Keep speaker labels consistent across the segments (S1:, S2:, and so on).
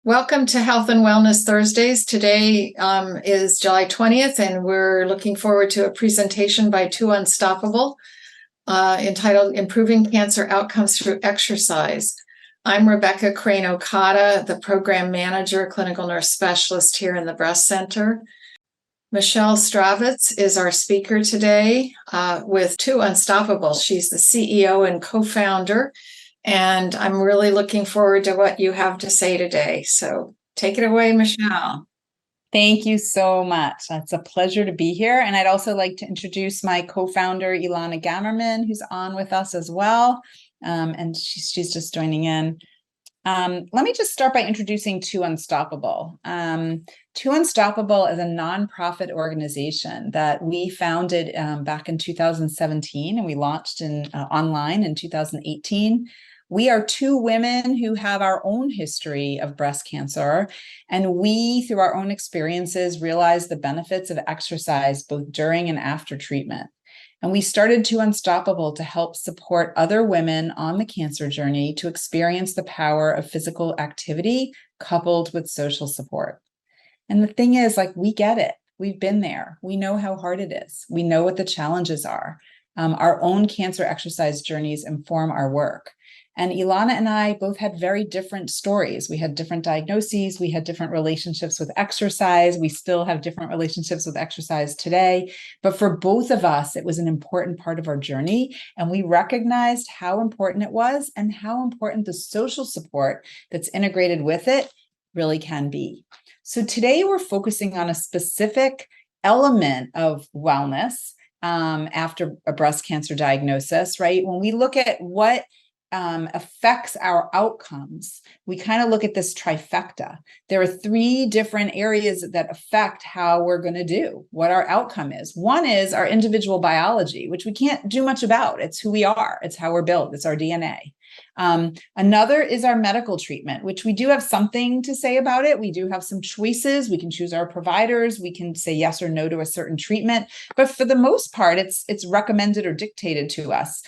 S1: Welcome to Health and Wellness Thursdays. Today is July 20th, and we're looking forward to a presentation by Two Unstoppable entitled Improving Cancer Outcomes Through Exercise. I'm Rebecca Crane-Okada, the Program Manager, Clinical Nurse Specialist here in the Breast Center. Michelle Stravitz is our speaker today with Two Unstoppable. She's the CEO and co-founder. And I'm really looking forward to what you have to say today. So take it away, Michelle.
S2: Thank you so much. It's a pleasure to be here. And I'd also like to introduce my co-founder, Ilana Gamerman, who's on with us as well. And she's just joining in. Let me just start by introducing Two Unstoppable. Two Unstoppable is a nonprofit organization that we founded back in 2017, and we launched online in 2018. We are two women who have our own history of breast cancer, and we, through our own experiences, realized the benefits of exercise both during and after treatment. And we started Two Unstoppable to help support other women on the cancer journey to experience the power of physical activity coupled with social support. And the thing is, we get it. We've been there. We know how hard it is. We know what the challenges are. Our own cancer exercise journeys inform our work. And Ilana and I both had very different stories. We had different diagnoses. We had different relationships with exercise. We still have different relationships with exercise today. But for both of us, it was an important part of our journey. And we recognized how important it was and how important the social support that's integrated with it really can be. So today we're focusing on a specific element of wellness after a breast cancer diagnosis, right? When we look at what affects our outcomes, we kind of look at this trifecta. There are three different areas that affect how we're going to do, what our outcome is. One is our individual biology, which we can't do much about. It's who we are. It's how we're built. It's our DNA. Another is our medical treatment, which we do have something to say about it. We do have some choices. We can choose our providers. We can say yes or no to a certain treatment. But for the most part, it's recommended or dictated to us.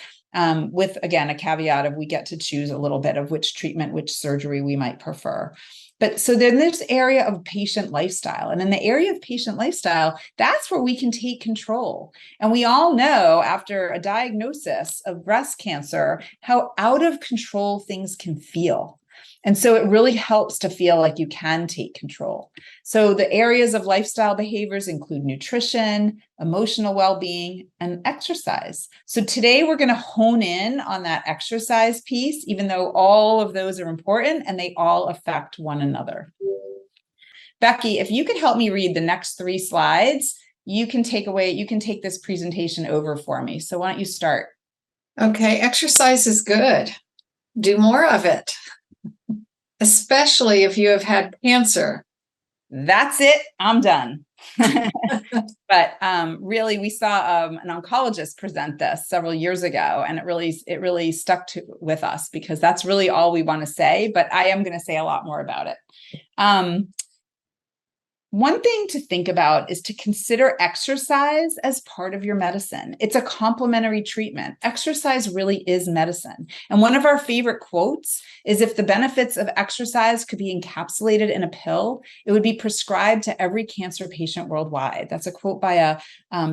S2: With, again, a caveat of we get to choose a little bit of which treatment, which surgery we might prefer. But so then there's the area of patient lifestyle. And in the area of patient lifestyle, that's where we can take control. And we all know after a diagnosis of breast cancer, how out of control things can feel. And so it really helps to feel like you can take control. So the areas of lifestyle behaviors include nutrition, emotional well-being, and exercise. So today we're going to hone in on that exercise piece, even though all of those are important and they all affect one another. Becky, if you could help me read the next 3 slides, you can take this presentation over for me. So why don't you start?
S1: Okay, exercise is good. Do more of it. Especially if you have had cancer.
S2: That's it. I'm done. But really, we saw an oncologist present this several years ago, and it really stuck with us because that's really all we want to say. But I am going to say a lot more about it. One thing to think about is to consider exercise as part of your medicine. It's a complementary treatment. Exercise really is medicine. And one of our favorite quotes is, if the benefits of exercise could be encapsulated in a pill, it would be prescribed to every cancer patient worldwide. That's a quote by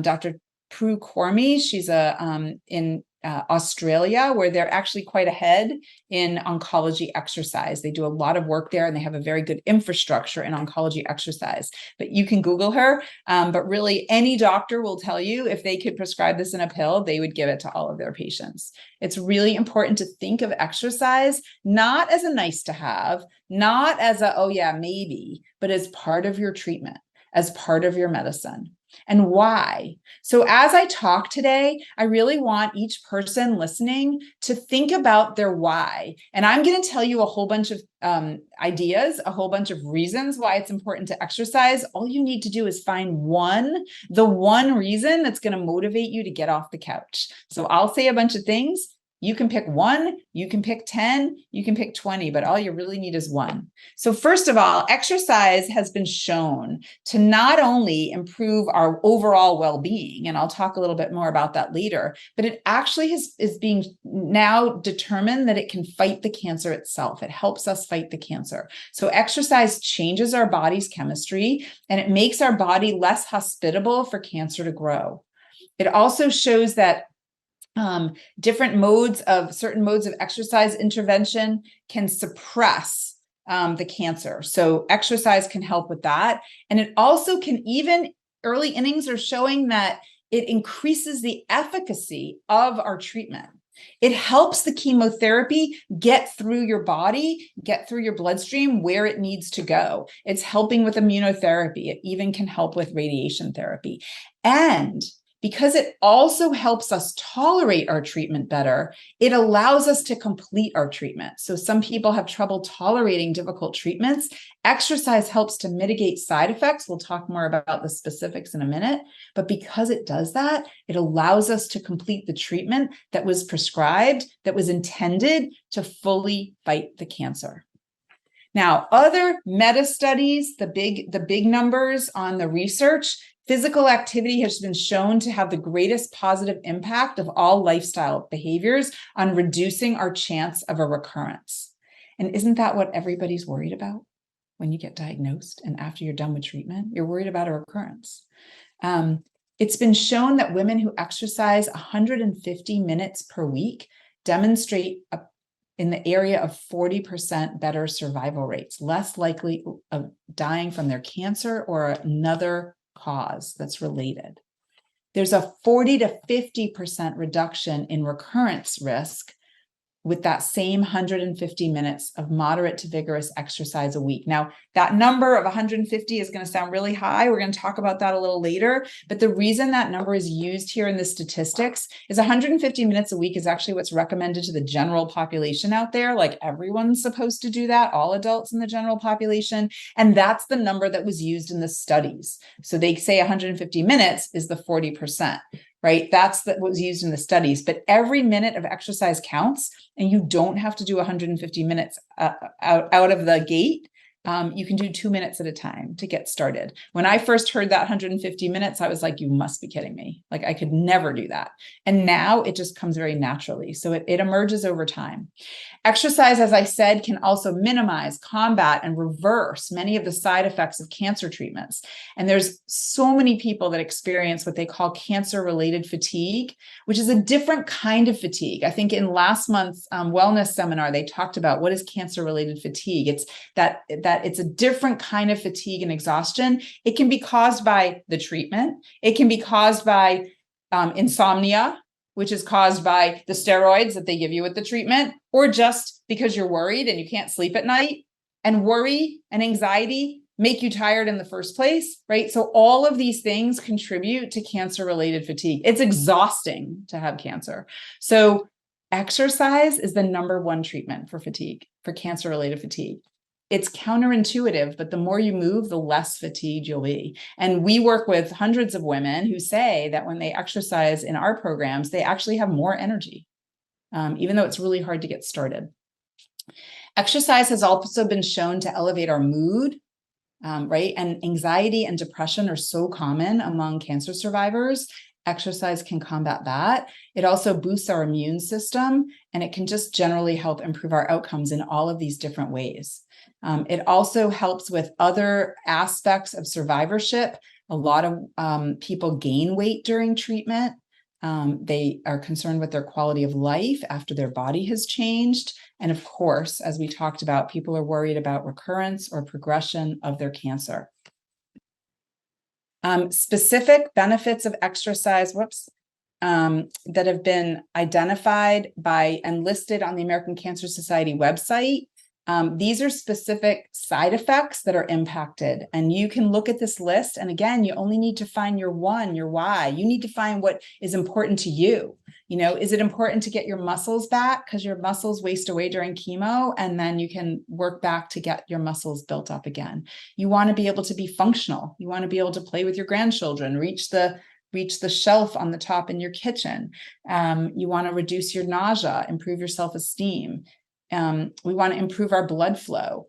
S2: Dr. Prue Cormie. She's in Australia, where they're actually quite ahead in oncology exercise. They do a lot of work there, and they have a very good infrastructure in oncology exercise. But you can Google her. But really, any doctor will tell you if they could prescribe this in a pill, they would give it to all of their patients. It's really important to think of exercise not as a nice to have, not as a, oh yeah, maybe, but as part of your treatment, as part of your medicine. And why? So as I talk today, I really want each person listening to think about their why. And I'm going to tell you a whole bunch of ideas, a whole bunch of reasons why it's important to exercise. All you need to do is find the one reason that's going to motivate you to get off the couch. So I'll say a bunch of things. You can pick 1, you can pick 10, you can pick 20, but all you really need is 1. So first of all, exercise has been shown to not only improve our overall well-being, and I'll talk a little bit more about that later, but it actually is being now determined that it can fight the cancer itself. It helps us fight the cancer. So exercise changes our body's chemistry, and it makes our body less hospitable for cancer to grow. It also shows that certain modes of exercise intervention can suppress the cancer. So exercise can help with that. And it also can, even early innings are showing that it increases the efficacy of our treatment. It helps the chemotherapy get through your body, get through your bloodstream where it needs to go. It's helping with immunotherapy. It even can help with radiation therapy. And because it also helps us tolerate our treatment better, it allows us to complete our treatment. So some people have trouble tolerating difficult treatments. Exercise helps to mitigate side effects. We'll talk more about the specifics in a minute. But because it does that, it allows us to complete the treatment that was prescribed, that was intended to fully fight the cancer. Now, other meta studies, the big numbers on the research, physical activity has been shown to have the greatest positive impact of all lifestyle behaviors on reducing our chance of a recurrence. And isn't that what everybody's worried about when you get diagnosed and after you're done with treatment? You're worried about a recurrence. It's been shown that women who exercise 150 minutes per week demonstrate in the area of 40% better survival rates, less likely of dying from their cancer or another cause that's related. There's a 40 to 50% reduction in recurrence risk with that same 150 minutes of moderate to vigorous exercise a week. Now, that number of 150 is going to sound really high. We're going to talk about that a little later. But the reason that number is used here in the statistics is 150 minutes a week is actually what's recommended to the general population out there. Like everyone's supposed to do that, all adults in the general population. And that's the number that was used in the studies. So they say 150 minutes is the 40%. Right? That's what was used in the studies. But every minute of exercise counts, and you don't have to do 150 minutes out of the gate. You can do 2 minutes at a time to get started. When I first heard that 150 minutes, I was like, you must be kidding me. Like I could never do that. And now it just comes very naturally. So it emerges over time. Exercise, as I said, can also minimize, combat, and reverse many of the side effects of cancer treatments. And there's so many people that experience what they call cancer-related fatigue, which is a different kind of fatigue. I think in last month's wellness seminar, they talked about what is cancer-related fatigue. It's that it's a different kind of fatigue and exhaustion. It can be caused by the treatment. It can be caused by insomnia, which is caused by the steroids that they give you with the treatment, or just because you're worried and you can't sleep at night. And worry and anxiety make you tired in the first place, right? So all of these things contribute to cancer-related fatigue. It's exhausting to have cancer. So exercise is the #1 treatment for fatigue, for cancer-related fatigue. It's counterintuitive, but the more you move, the less fatigued you'll be. And we work with hundreds of women who say that when they exercise in our programs, they actually have more energy, even though it's really hard to get started. Exercise has also been shown to elevate our mood, right? And anxiety and depression are so common among cancer survivors. Exercise can combat that. It also boosts our immune system, and it can just generally help improve our outcomes in all of these different ways. It also helps with other aspects of survivorship. A lot of people gain weight during treatment. They are concerned with their quality of life after their body has changed. And of course, as we talked about, people are worried about recurrence or progression of their cancer. Specific benefits of exercise, that have been identified by and listed on the American Cancer Society website. These are specific side effects that are impacted. And you can look at this list. And again, you only need to find your why. You need to find what is important to you. You know, is it important to get your muscles back because your muscles waste away during chemo, and then you can work back to get your muscles built up again? You want to be able to be functional. You want to be able to play with your grandchildren, reach the reach the shelf on the top in your kitchen. You want to reduce your nausea, improve your self-esteem. We want to improve our blood flow.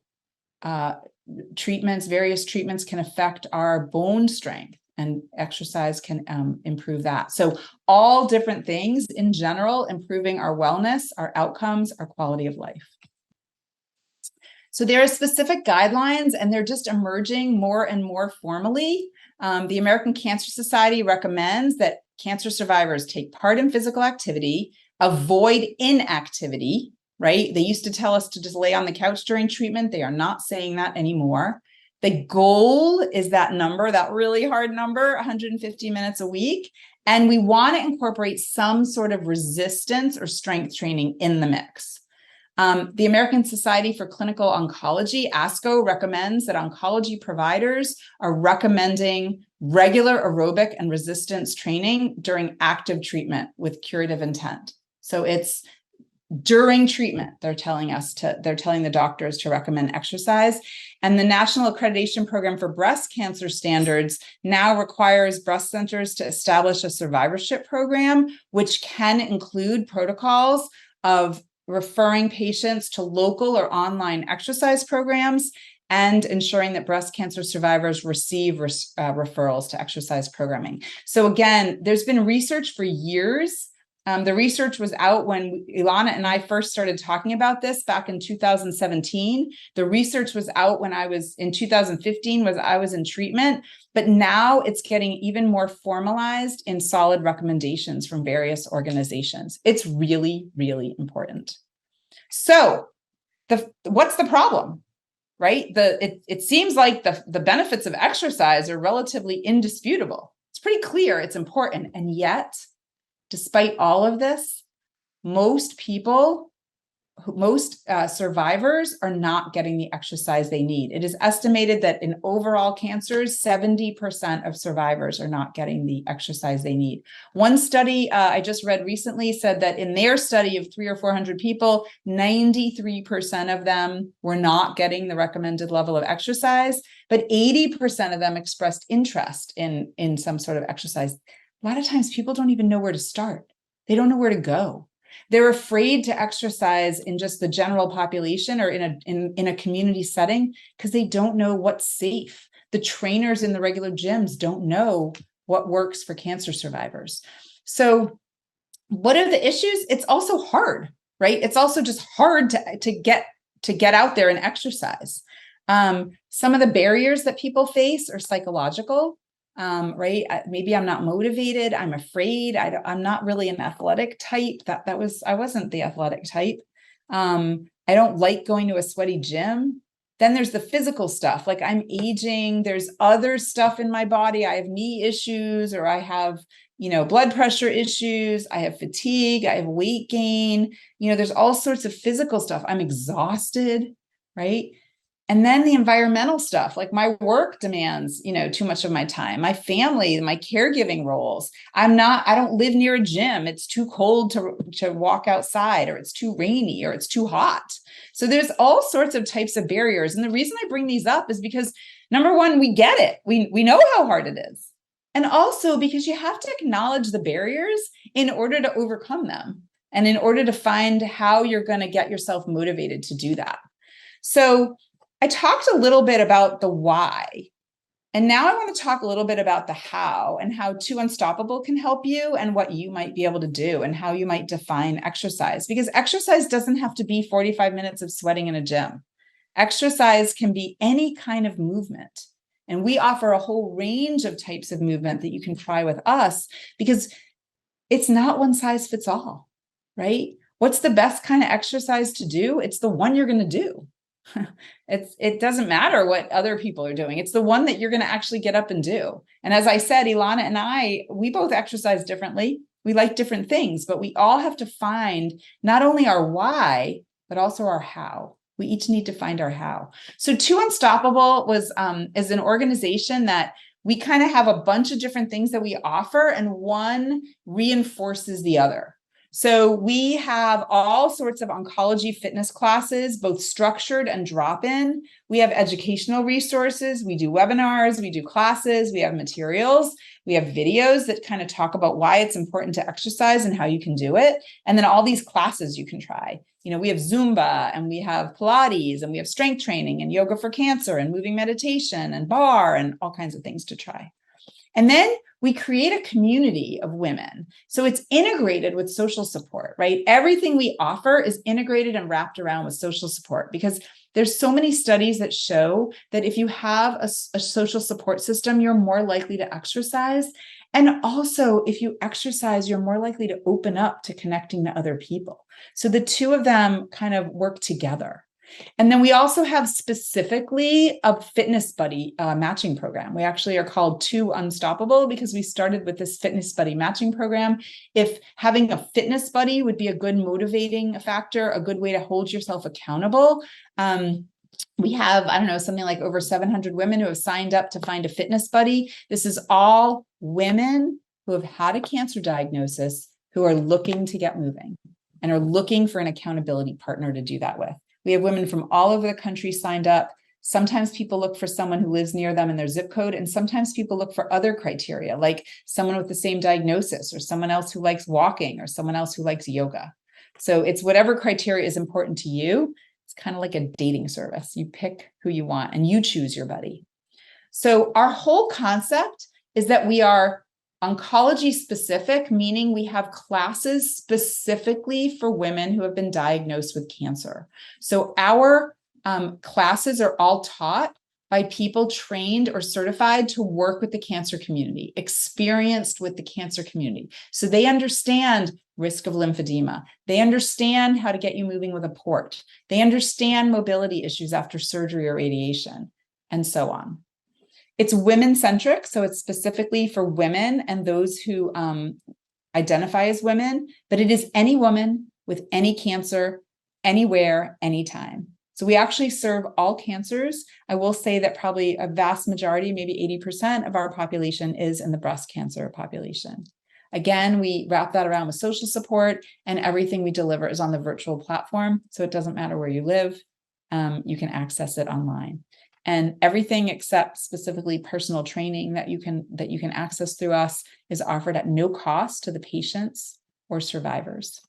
S2: Various treatments can affect our bone strength, and exercise can improve that. So all different things in general, improving our wellness, our outcomes, our quality of life. So there are specific guidelines, and they're just emerging more and more formally. The American Cancer Society recommends that cancer survivors take part in physical activity, avoid inactivity, right? They used to tell us to just lay on the couch during treatment. They are not saying that anymore. The goal is that number, that really hard number, 150 minutes a week. And we want to incorporate some sort of resistance or strength training in the mix. The American Society for Clinical Oncology, ASCO, recommends that oncology providers are recommending regular aerobic and resistance training during active treatment with curative intent. So it's during treatment, they're telling the doctors to recommend exercise. And the National Accreditation Program for Breast Cancer Standards now requires breast centers to establish a survivorship program, which can include protocols of referring patients to local or online exercise programs and ensuring that breast cancer survivors receive referrals to exercise programming. So again, there's been research for years. The research was out when Ilana and I first started talking about this back in 2017. The research was out when I was in 2015, I was in treatment, but now it's getting even more formalized in solid recommendations from various organizations. It's really, really important. So what's the problem, right? It seems like the benefits of exercise are relatively indisputable. It's pretty clear it's important. And yet, despite all of this, most survivors are not getting the exercise they need. It is estimated that in overall cancers, 70% of survivors are not getting the exercise they need. One study I just read recently said that in their study of 300 or 400 people, 93% of them were not getting the recommended level of exercise, but 80% of them expressed interest in some sort of exercise. A lot of times people don't even know where to start. They don't know where to go. They're afraid to exercise in just the general population or in a community setting because they don't know what's safe. The trainers in the regular gyms don't know what works for cancer survivors. So what are the issues? It's also hard, right? It's also just hard to get out there and exercise. Some of the barriers that people face are psychological. Right? Maybe I'm not motivated. I'm afraid. I'm not really an athletic type. I wasn't the athletic type. I don't like going to a sweaty gym. Then there's the physical stuff. Like I'm aging. There's other stuff in my body. I have knee issues, or I have, blood pressure issues. I have fatigue. I have weight gain. There's all sorts of physical stuff. I'm exhausted, right? And then the environmental stuff, like my work demands, too much of my time, my family, my caregiving roles. I don't live near a gym. It's too cold to walk outside, or it's too rainy, or it's too hot. So there's all sorts of types of barriers. And the reason I bring these up is because, number one, we get it. We know how hard it is. And also because you have to acknowledge the barriers in order to overcome them, and in order to find how you're going to get yourself motivated to do that. So I talked a little bit about the why, and now I want to talk a little bit about the how, and how Two Unstoppable can help you, and what you might be able to do, and how you might define exercise. Because exercise doesn't have to be 45 minutes of sweating in a gym. Exercise can be any kind of movement. And we offer a whole range of types of movement that you can try with us, because it's not one size fits all, right? What's the best kind of exercise to do? It's the one you're going to do. It doesn't matter what other people are doing. It's the one that you're going to actually get up and do. And as I said, Ilana and we both exercise differently. We like different things, but we all have to find not only our why, but also our how. We each need to find our how. So Two Unstoppable is an organization that we kind of have a bunch of different things that we offer, and one reinforces the other. So we have all sorts of oncology fitness classes, both structured and drop-in. We have educational resources. We do webinars, we do classes, we have materials, we have videos that kind of talk about why it's important to exercise and how you can do it. And then all these classes you can try. You know, we have Zumba and we have Pilates and we have strength training and yoga for cancer and moving meditation and bar and all kinds of things to try. And then we create a community of women. So it's integrated with social support, right? Everything we offer is integrated and wrapped around with social support, because there's so many studies that show that if you have a social support system, you're more likely to exercise. And also, if you exercise, you're more likely to open up to connecting to other people. So the two of them kind of work together. And then we also have specifically a fitness buddy matching program. We actually are called Two Unstoppable because we started with this fitness buddy matching program. If having a fitness buddy would be a good motivating factor, a good way to hold yourself accountable. We have, I don't know, something like over 700 women who have signed up to find a fitness buddy. This is all women who have had a cancer diagnosis who are looking to get moving and are looking for an accountability partner to do that with. We have women from all over the country signed up. Sometimes people look for someone who lives near them in their zip code, and sometimes people look for other criteria, like someone with the same diagnosis or someone else who likes walking or someone else who likes yoga. So it's whatever criteria is important to you. It's kind of like a dating service. You pick who you want and you choose your buddy. So our whole concept is that we are oncology specific, meaning we have classes specifically for women who have been diagnosed with cancer. So our classes are all taught by people trained or certified to work with the cancer community, experienced with the cancer community. So they understand risk of lymphedema. They understand how to get you moving with a port. They understand mobility issues after surgery or radiation, and so on. It's women-centric, so it's specifically for women and those who identify as women, but it is any woman with any cancer, anywhere, anytime. So we actually serve all cancers. I will say that probably a vast majority, maybe 80% of our population is in the breast cancer population. Again, we wrap that around with social support, and everything we deliver is on the virtual platform, so it doesn't matter where you live. You can access it online. And everything except specifically personal training that you can access through us is offered at no cost to the patients or survivors.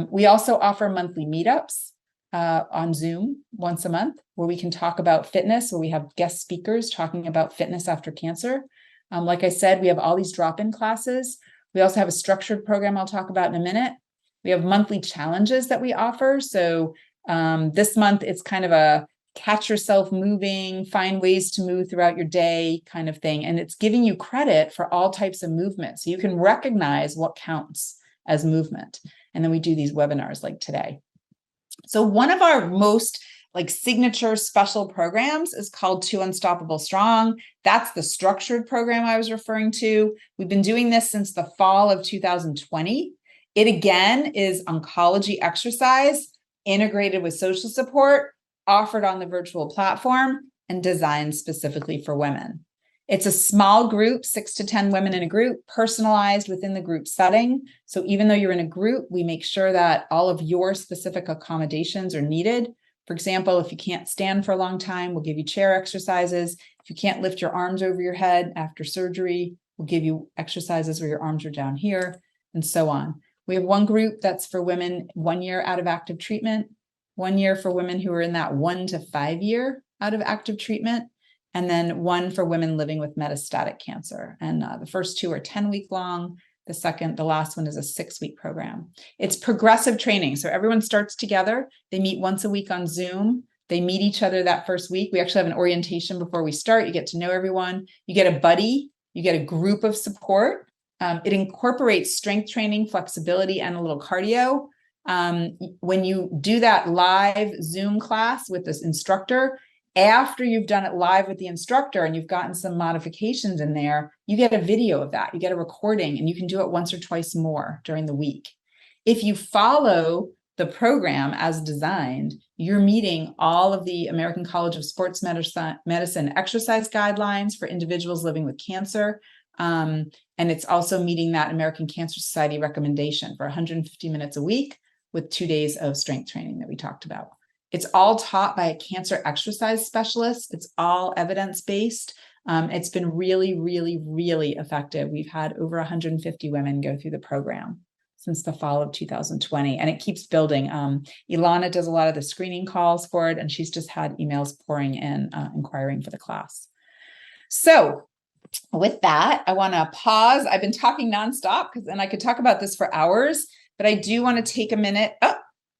S2: We also offer monthly meetups on Zoom once a month, where we can talk about fitness, where we have guest speakers talking about fitness after cancer. Like I said, we have all these drop-in classes. We also have a structured program I'll talk about in a minute. We have monthly challenges that we offer. So this month, it's kind of a catch yourself moving, find ways to move throughout your day kind of thing. And it's giving you credit for all types of movement. So you can recognize what counts as movement. And then we do these webinars like today. So one of our most signature special programs is called Two Unstoppable Strong. That's the structured program I was referring to. We've been doing this since the fall of 2020. It again is oncology exercise integrated with social support, offered on the virtual platform, and designed specifically for women. It's a small group, 6 to 10 women in a group, personalized within the group setting. So even though you're in a group, we make sure that all of your specific accommodations are needed. For example, if you can't stand for a long time, we'll give you chair exercises. If you can't lift your arms over your head after surgery, we'll give you exercises where your arms are down here, and so on. We have one group that's for women 1 year out of active treatment, 1 year for women who are in that 1 to 5 year out of active treatment, and then one for women living with metastatic cancer. And the first two are 10-week long. The last one is a 6-week program. It's progressive training. So everyone starts together. They meet once a week on Zoom. They meet each other that first week. We actually have an orientation before we start. You get to know everyone. You get a buddy. You get a group of support. It incorporates strength training, flexibility, and a little cardio. When you do that live Zoom class with this instructor, after you've done it live with the instructor and you've gotten some modifications in there, you get a video of that. You get a recording, and you can do it once or twice more during the week. If you follow the program as designed, you're meeting all of the American College of Sports Medicine exercise guidelines for individuals living with cancer. And it's also meeting that American Cancer Society recommendation for 150 minutes a week with 2 days of strength training that we talked about. It's all taught by a cancer exercise specialist. It's all evidence-based. It's been really, really, really effective. We've had over 150 women go through the program since the fall of 2020, and it keeps building. Ilana does a lot of the screening calls for it, and she's just had emails pouring in, inquiring for the class. So with that, I want to pause. I've been talking nonstop and I could talk about this for hours, but I do want to take a minute. Oh,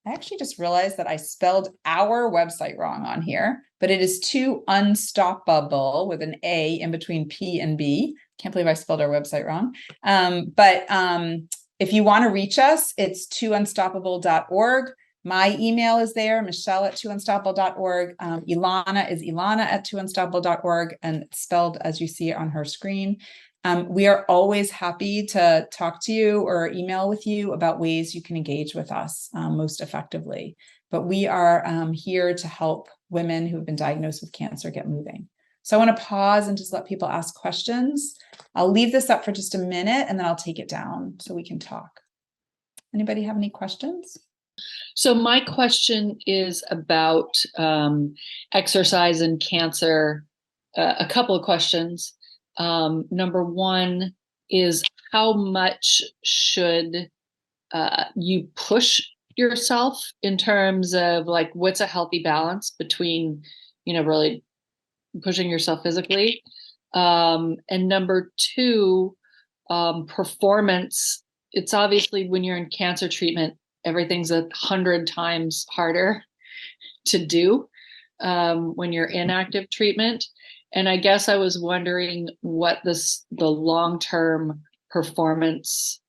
S2: I actually just realized that I spelled our website wrong on here, but it is Too Unstoppable with an A in between P and B. Can't believe I spelled our website wrong. If you want to reach us, it's toounstoppable.org. My email is there, Michelle@toounstoppable.org. Ilana is Ilana@toounstoppable.org, and it's spelled as you see it on her screen. We are always happy to talk to you or email with you about ways you can engage with us most effectively. But we are here to help women who have been diagnosed with cancer get moving. So I want to pause and just let people ask questions. I'll leave this up for just a minute and then I'll take it down so we can talk. Anybody have any questions?
S3: So my question is about exercise and cancer. A couple of questions. Number one is, how much should you push yourself in terms of like, what's a healthy balance between, really pushing yourself physically? And number two, performance. It's obviously when you're in cancer treatment, everything's 100 times harder to do when you're in active treatment. And I guess I was wondering what the long-term performance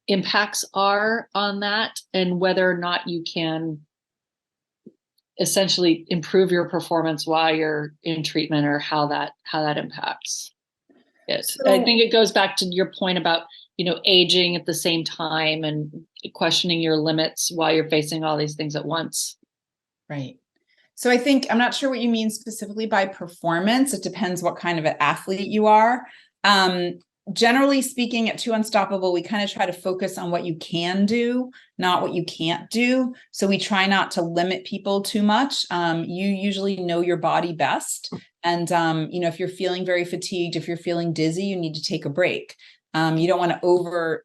S3: impacts are on that, and whether or not you can essentially improve your performance while you're in treatment, or how that impacts it. So, I think it goes back to your point about, aging at the same time and questioning your limits while you're facing all these things at once.
S2: Right. So I think, I'm not sure what you mean specifically by performance. It depends what kind of an athlete you are. Generally speaking, at Too Unstoppable, we kind of try to focus on what you can do, not what you can't do. So we try not to limit people too much. You usually know your body best. And, if you're feeling very fatigued, if you're feeling dizzy, you need to take a break. You don't want to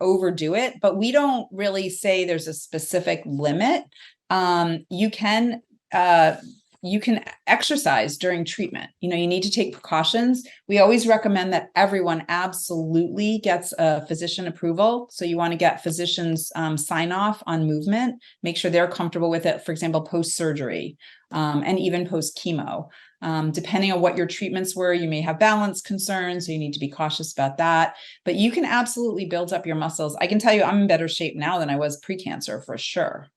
S2: overdo it, but we don't really say there's a specific limit. You can exercise during treatment. You need to take precautions. We always recommend that everyone absolutely gets a physician approval. So you want to get physicians sign off on movement, make sure they're comfortable with it, for example, post-surgery and even post-chemo. Depending on what your treatments were, you may have balance concerns, so you need to be cautious about that. But you can absolutely build up your muscles. I can tell you I'm in better shape now than I was pre-cancer for sure.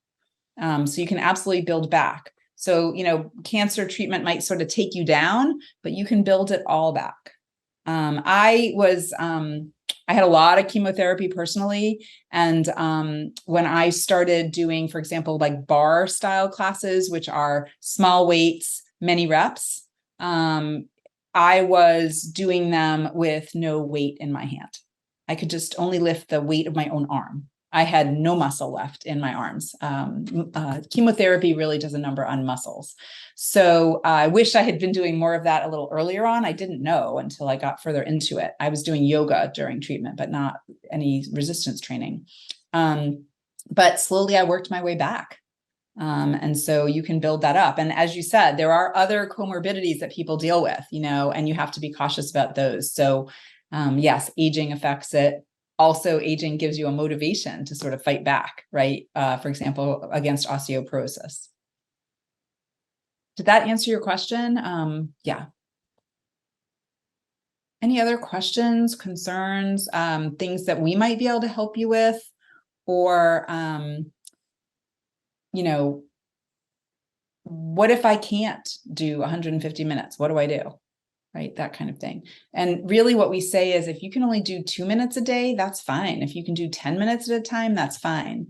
S2: So you can absolutely build back. So, cancer treatment might sort of take you down, but you can build it all back. I had a lot of chemotherapy personally. And when I started doing, for example, like bar style classes, which are small weights, many reps, I was doing them with no weight in my hand. I could just only lift the weight of my own arm. I had no muscle left in my arms. Chemotherapy really does a number on muscles. So I wish I had been doing more of that a little earlier on. I didn't know until I got further into it. I was doing yoga during treatment, but not any resistance training. But slowly I worked my way back. And so you can build that up. And as you said, there are other comorbidities that people deal with, and you have to be cautious about those. So yes, aging affects it. Also, aging gives you a motivation to sort of fight back, right? For example, against osteoporosis. Did that answer your question? Yeah. Any other questions, concerns, things that we might be able to help you with? Or, what if I can't do 150 minutes? What do I do? Right? That kind of thing. And really what we say is, if you can only do 2 minutes a day, that's fine. If you can do 10 minutes at a time, that's fine.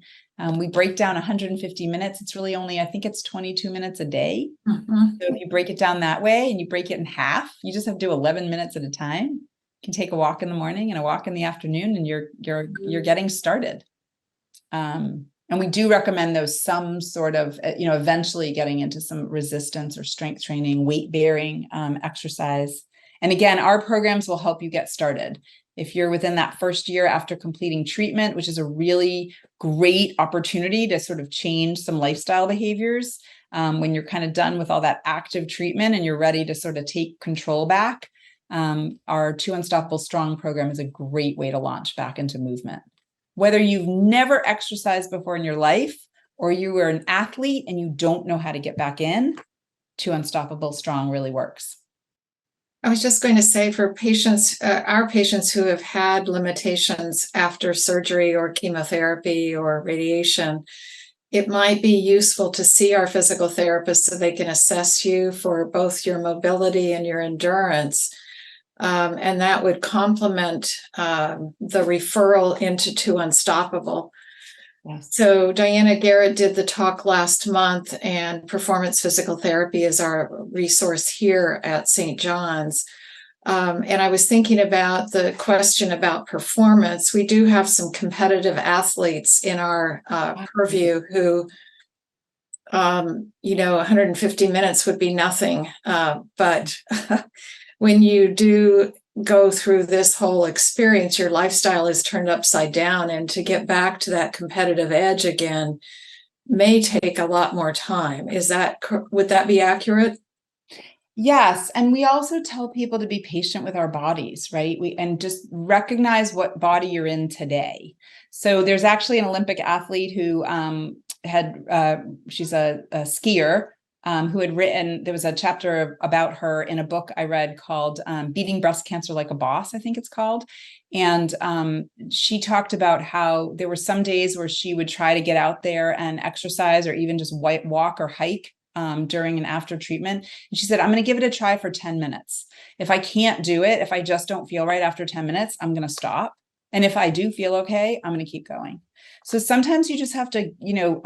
S2: We break down 150 minutes. It's really only, I think it's 22 minutes a day. Mm-hmm. So if you break it down that way and you break it in half, you just have to do 11 minutes at a time. can take a walk in the morning and a walk in the afternoon, and you're getting started. And we do recommend those some sort of, eventually getting into some resistance or strength training, weight bearing exercise. And again, our programs will help you get started. If you're within that first year after completing treatment, which is a really great opportunity to sort of change some lifestyle behaviors, when you're kind of done with all that active treatment and you're ready to sort of take control back, our 2 Unstoppable Strong program is a great way to launch back into movement. Whether you've never exercised before in your life, or you were an athlete and you don't know how to get back in, 2 Unstoppable Strong really works.
S1: I was just going to say, for patients, our patients who have had limitations after surgery or chemotherapy or radiation, it might be useful to see our physical therapist so they can assess you for both your mobility and your endurance. And that would complement the referral into 2 Unstoppable.
S2: Yes.
S1: So Diana Garrett did the talk last month, and Performance Physical Therapy is our resource here at St. John's. And I was thinking about the question about performance. We do have some competitive athletes in our purview who, 150 minutes would be nothing. But when you do go through this whole experience, your lifestyle is turned upside down, and to get back to that competitive edge again may take a lot more time. Would that be accurate?
S2: Yes. And we also tell people to be patient with our bodies, right? And just recognize what body you're in today. So there's actually an Olympic athlete who she's a skier, who had written, there was a chapter about her in a book I read called Beating Breast Cancer Like a Boss, I think it's called. And she talked about how there were some days where she would try to get out there and exercise or even just walk or hike during and after treatment. And she said, I'm going to give it a try for 10 minutes. If I can't do it, if I just don't feel right after 10 minutes, I'm going to stop. And if I do feel okay, I'm going to keep going. So sometimes you just have to,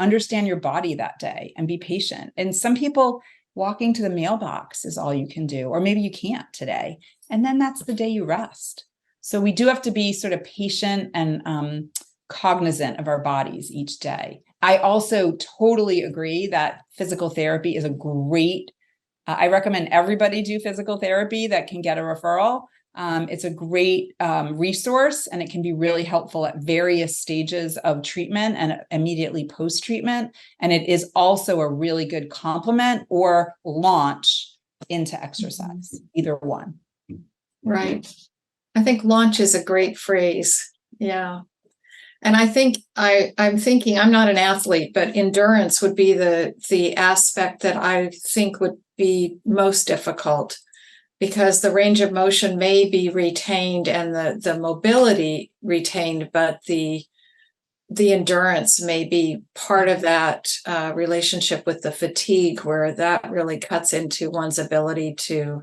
S2: understand your body that day and be patient. And some people, walking to the mailbox is all you can do, or maybe you can't today. And then that's the day you rest. So we do have to be sort of patient and cognizant of our bodies each day. I also totally agree that physical therapy is a great, I recommend everybody do physical therapy that can get a referral. It's a great resource, and it can be really helpful at various stages of treatment and immediately post-treatment. And it is also a really good complement or launch into exercise, either one.
S1: Right. I think launch is a great phrase. Yeah. And I think I'm thinking, I'm not an athlete, but endurance would be the aspect that I think would be most difficult, because the range of motion may be retained and the mobility retained, but the endurance may be part of that relationship with the fatigue, where that really cuts into one's ability to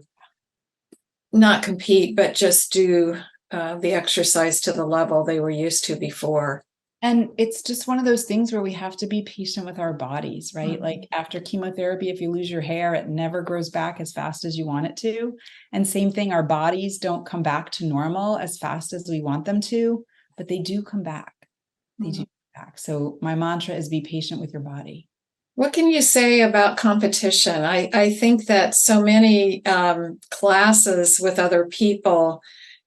S1: not compete, but just do the exercise to the level they were used to before.
S2: And it's just one of those things where we have to be patient with our bodies, right?
S1: Mm-hmm.
S2: Like after chemotherapy, if you lose your hair, it never grows back as fast as you want it to. And same thing, our bodies don't come back to normal as fast as we want them to, but they do come back. They do come back. So my mantra is be patient with your body.
S1: What can you say about competition? I think that so many classes with other people,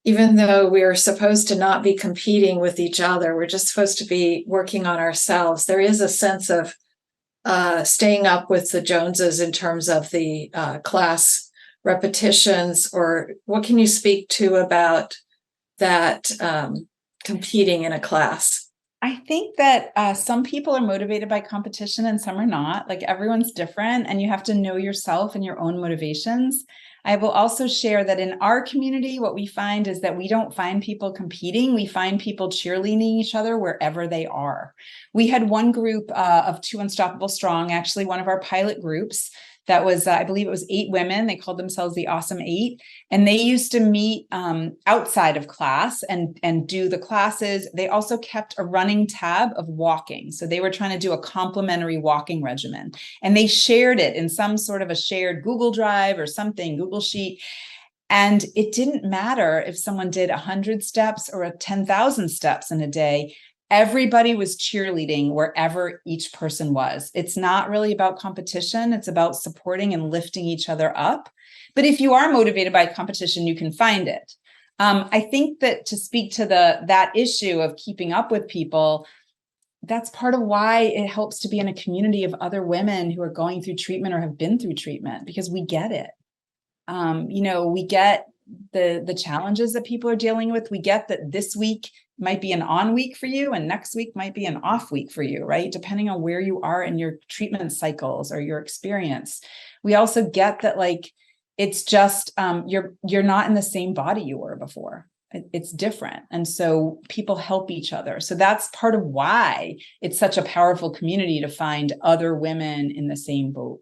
S1: even though we're supposed to not be competing with each other, we're just supposed to be working on ourselves. There is a sense of staying up with the Joneses in terms of the class repetitions. Or what can you speak to about that competing in a class?
S2: I think that some people are motivated by competition and some are not. Like everyone's different, and you have to know yourself and your own motivations. I will also share that in our community, what we find is that we don't find people competing. We find people cheerleading each other wherever they are. We had one group of 2 Unstoppable Strong, actually one of our pilot groups, that was, I believe it was 8 women. They called themselves the Awesome 8. And they used to meet outside of class and do the classes. They also kept a running tab of walking. So they were trying to do a complementary walking regimen. And they shared it in some sort of a shared Google Drive or something, Google Sheet. And it didn't matter if someone did 100 steps or 10,000 steps in a day. Everybody was cheerleading wherever each person was. It's not really about competition. It's about supporting and lifting each other up. But if you are motivated by competition, you can find it. I think that to speak to that issue of keeping up with people, that's part of why it helps to be in a community of other women who are going through treatment or have been through treatment, because we get it. We get the challenges that people are dealing with. We get that this week might be an on week for you and next week might be an off week for you, right? Depending on where you are in your treatment cycles or your experience. We also get that it's just you're not in the same body you were before. It's different. And so people help each other. So that's part of why it's such a powerful community, to find other women in the same boat.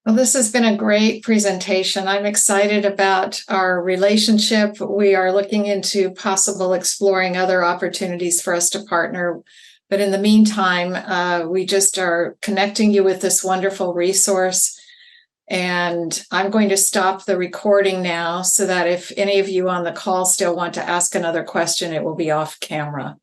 S1: Well, this has been a great presentation. I'm excited about our relationship. We are looking into possible exploring other opportunities for us to partner. But in the meantime, we just are connecting you with this wonderful resource. And I'm going to stop the recording now so that if any of you on the call still want to ask another question, it will be off camera.